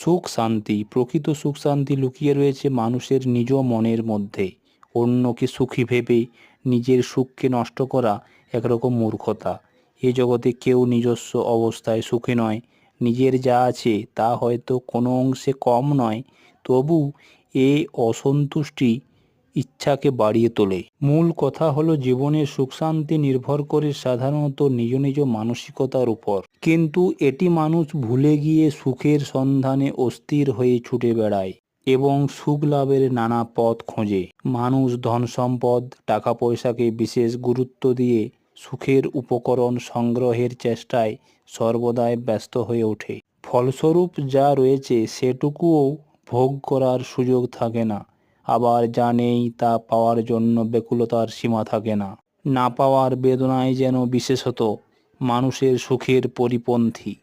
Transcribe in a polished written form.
সুখ শান্তি, প্রকৃত সুখ শান্তি লুকিয়ে রয়েছে মানুষের নিজ মনের মধ্যে। অন্যকে সুখী ভেবে নিজের সুখকে নষ্ট করা একরকম মূর্খতা। এ জগতে কেউ নিজস্ব অবস্থায় সুখী নয়। নিজের যা আছে তা হয়তো কোনো অংশে কম নয়, তবু এ অসন্তুষ্টি ইচ্ছাকে বাড়িয়ে তোলে। মূল কথা হলো জীবনের সুখ শান্তি নির্ভর করে সাধারণত নিজ নিজ মানসিকতার উপর, কিন্তু এটি মানুষ ভুলে গিয়ে সুখের সন্ধানে অস্থির হয়ে ছুটে বেড়ায় এবং সুখ লাভের নানা পথ খোঁজে। মানুষ ধন সম্পদ টাকা পয়সাকে বিশেষ গুরুত্ব দিয়ে সুখের উপকরণ সংগ্রহের চেষ্টায় সর্বদাই ব্যস্ত হয়ে ওঠে। ফলস্বরূপ যা রয়েছে সেটুকুও ভোগ করার সুযোগ থাকে না, আবার যা নেই তা পাওয়ার জন্য ব্যাকুলতার সীমা থাকে না। না পাওয়ার বেদনায় যেন বিশেষত মানুষের সুখের পরিপন্থী।